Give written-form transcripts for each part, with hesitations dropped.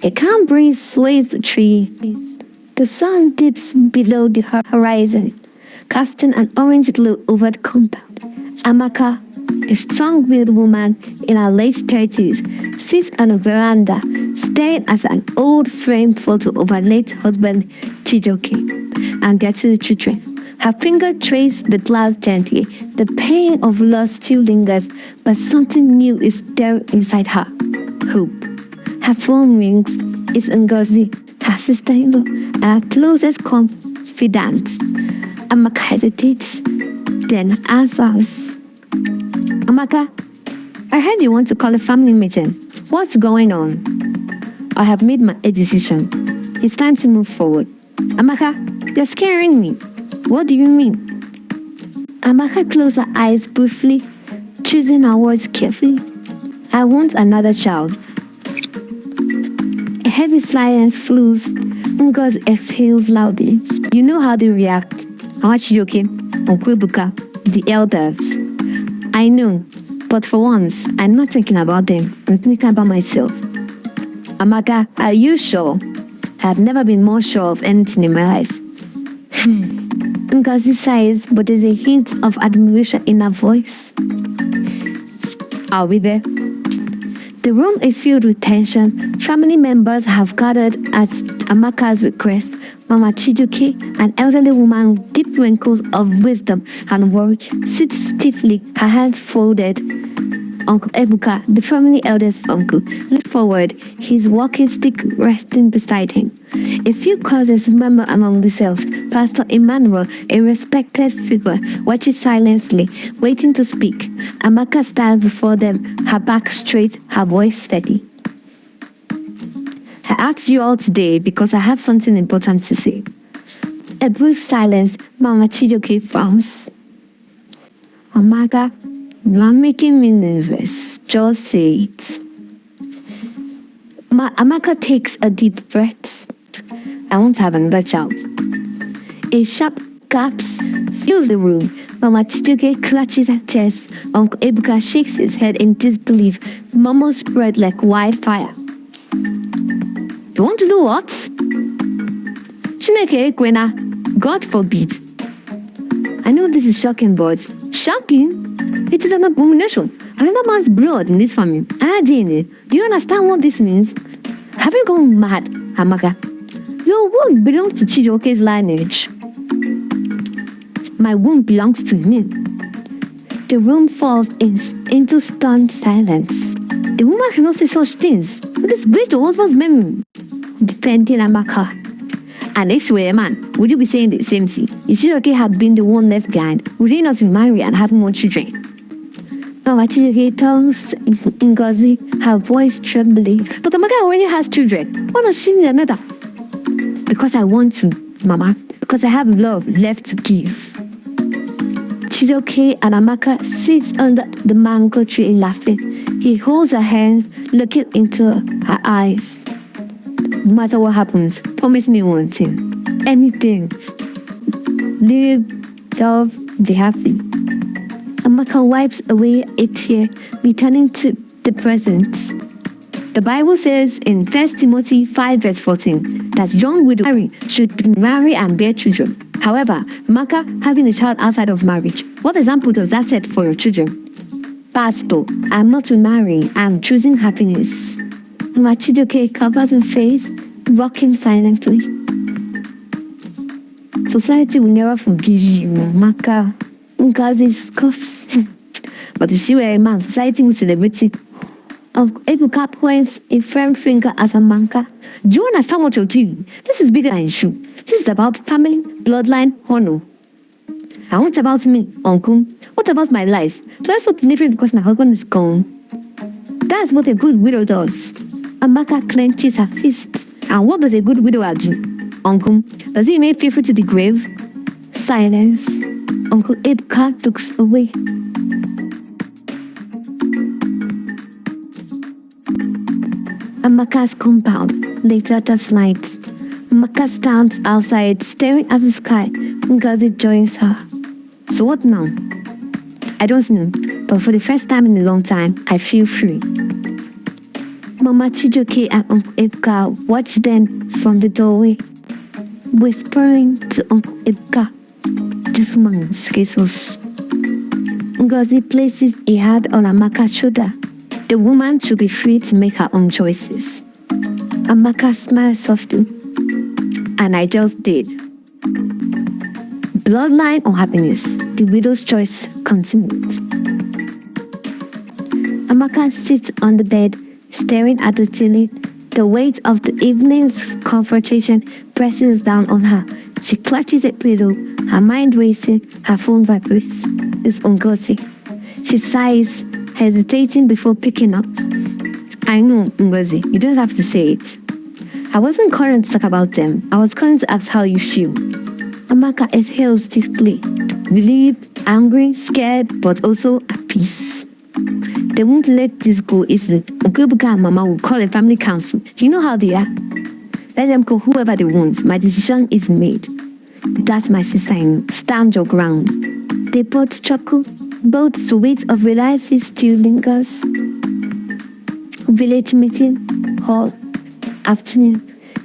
A calm breeze sways the trees. The sun dips below the horizon, casting an orange glow over the compound. Amaka, a strong-willed woman in her late 30s, sits on a veranda, staring at an old framed photo of her late husband, Chijoke, and their two children. Her finger traces the glass gently. The pain of loss still lingers, but something new is stirring inside her. Hope. Her phone rings. It's Ngozi, her sister-in-law, and her closest confidant. Amaka hesitates, then answers. Amaka, I heard you want to call a family meeting. What's going on? I have made a decision. It's time to move forward. Amaka, you're scaring me. What do you mean? Amaka closed her eyes briefly, choosing her words carefully. I want another child. A heavy silence flows. Ngozi exhales loudly. You know how they react. Awachijoke, Uncle Ebuka, the elders. I know, but for once, I'm not thinking about them. I'm thinking about myself. Amaka, are you sure? I have never been more sure of anything in my life. Ngozi sighs, but there's a hint of admiration in her voice. Are we there? The room is filled with tension. Family members have gathered at Amaka's request. Mama Chijoke, an elderly woman with deep wrinkles of wisdom and worry, sits stiffly, her hands folded. Uncle Ebuka, the family eldest uncle, leans forward, his walking stick resting beside him. A few cousins murmur among themselves. Pastor Emmanuel, a respected figure, watches silently, waiting to speak. Amaka stands before them, her back straight, her voice steady. I asked you all today because I have something important to say. A brief silence. Mama Chijoke frowns. Amaka, you are making me nervous. Just say it. Amaka takes a deep breath. I want to have another child. A sharp gasp fills the room. Mama Chijoke clutches her chest. Uncle Ebuka shakes his head in disbelief. Murmurs spread like wildfire. You want to do what? Chineke Ekwena, God forbid. I know this is shocking, but shocking? It is an abomination. Another man's blood in this family. Jane, do you understand what this means? Have you gone mad, Amaka? Your womb belongs to Chijoke's lineage. My womb belongs to me. The room falls into stunned silence. The woman cannot say such things. It is great your husband's memory. Defending Amaka. And if she were a man, would you be saying the same thing? If Chijoke had been the one left behind, would he not be married and have more children? Mama Chijoke turns to Ngozi, her voice trembling. But Amaka already has children. Why does she need another? Because I want to, Mama. Because I have love left to give. Chijoke and Amaka sit under the mango tree laughing. He holds her hand, looking into her eyes. No matter what happens, promise me one thing. Anything. Live, love, be happy. Amaka wipes away a tear, returning to the present. The Bible says in 1 Timothy 5 verse 14 that young widows should marry and bear children. However, Amaka having a child outside of marriage, what example does that set for your children? Pastor, I'm not to marry, I'm choosing happiness. Mama Chijoke covers her face, rocking silently. Society will never forgive you, Amaka. Ngozi scoffs. But if she were a man, society will celebrate it. Ebuka points a firm finger at Amaka. Do you understand what you're doing? This is bigger than you. This is about family, bloodline, honor. And what about me, uncle? What about my life? Do I stop living because my husband is gone? That's what a good widow does. Amaka clenches her fists. And what does a good widower do? Uncle, does he remain faithful to the grave? Silence. Uncle Ebuka looks away. Amaka's compound, later that night. Amaka stands outside, staring at the sky. Ngozi joins her. So what now? I don't know, but for the first time in a long time, I feel free. Mama Chijoke and Uncle Ibka watched them from the doorway, whispering to Uncle Ibka, "This woman's case was..." Ngozi places a hand on Amaka's shoulder. The woman should be free to make her own choices. Amaka smiled softly, and I just did. Bloodline or happiness? The widow's choice continued. Amaka sits on the bed, staring at the ceiling. The weight of the evening's confrontation presses down on her. She clutches a pillow, her mind racing, her phone vibrates. It's Ngozi. She sighs, hesitating before picking up. "I know, Ngozi, you don't have to say it. I wasn't calling to talk about them. I was calling to ask how you feel." Amaka exhales stiffly, relieved, angry, scared, but also at peace. They won't let this go easily. Uncle Ibka and Mama will call a family council. You know how they are. Let them call whoever they want. My decision is made. That's my sister-in-law. Stand your ground. They both chuckle. Both the weight of reality still lingers. Village meeting hall. Afternoon.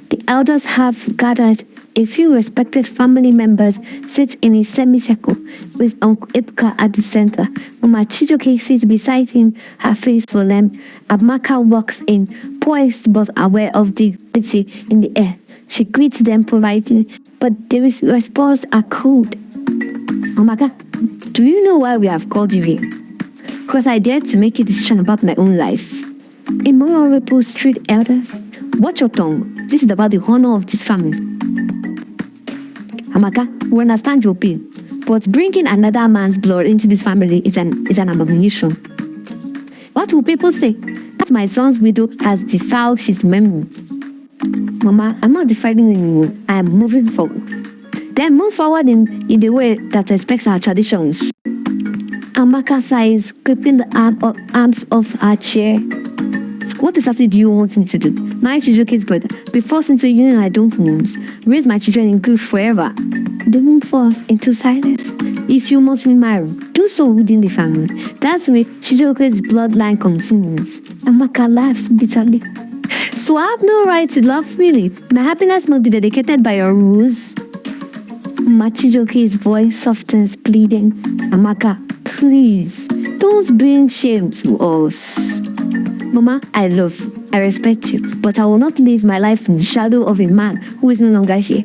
The elders have gathered. A few respected family members sit in a semicircle with Uncle Ibka at the center. Mama Chijoke sits beside him, her face solemn. Amaka walks in, poised but aware of the dignity in the air. She greets them politely, but their responses are cold. "Amaka, do you know why we have called you here?" "Because I dared to make a decision about my own life." Immoral street elders, watch your tongue. This is about the honor of this family. "Amaka, we understand your pain, but bringing another man's blood into this family is an abomination. What will people say? That my son's widow has defiled his memory." "Mama, I'm not defiling anymore. I am moving forward." "Then move forward in the way that respects our traditions." Amaka sighs, gripping the arms of her chair. "What exactly do you want me to do? Marry Chijoke's brother, be forced into a union I don't want, raise my children in grief forever." The room falls into silence. "If you must remarry, do so within the family. That's where Chijoke's bloodline continues." Amaka laughs bitterly. "So I have no right to love freely. My happiness must be dedicated by your rules." Chijoke's voice softens, pleading. "Amaka, please, don't bring shame to us. Mama, I love you. I respect you, but I will not live my life in the shadow of a man who is no longer here."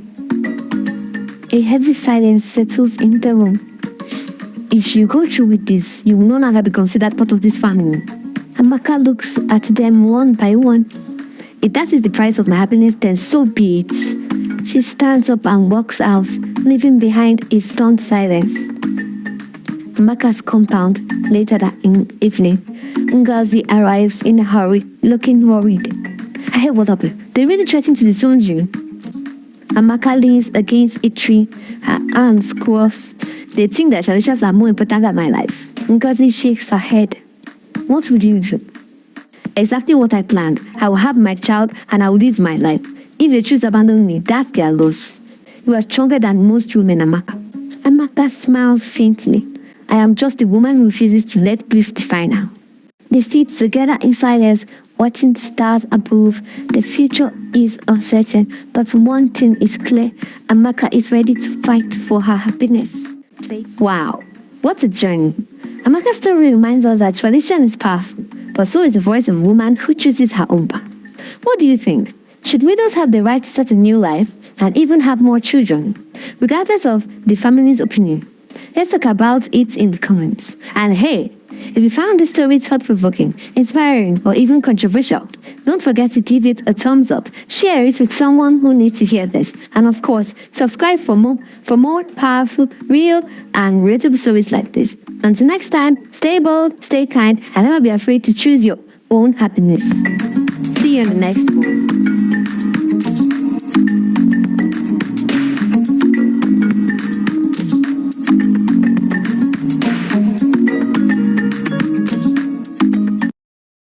A heavy silence settles in the room. "If you go through with this, you will no longer be considered part of this family." Amaka looks at them one by one. "If that is the price of my happiness, then so be it." She stands up and walks out, leaving behind a stunned silence. Amaka's compound, later that evening, Ngozi arrives in a hurry, looking worried. "I heard what happened. They really threatened to disown you." Amaka leans against a tree, her arms crossed. "They think that traditions are more important than my life." Ngozi shakes her head. "What would you do?" "Exactly what I planned. I will have my child and I will live my life. If they choose to abandon me, that's their loss. You are stronger than most women, Amaka." Amaka smiles faintly. "I am just a woman who refuses to let grief define her." They sit together in silence, watching the stars above. The future is uncertain, but one thing is clear. Amaka is ready to fight for her happiness. Wow, what a journey. Amaka's story reminds us that tradition is powerful, but so is the voice of a woman who chooses her own path. What do you think? Should widows have the right to start a new life and even have more children, regardless of the family's opinion? Let's talk about it in the comments. And hey, if you found this story thought-provoking, inspiring, or even controversial, don't forget to give it a thumbs up, share it with someone who needs to hear this, and of course, subscribe for more powerful, real, and relatable stories like this. Until next time, stay bold, stay kind, and never be afraid to choose your own happiness. See you in the next one.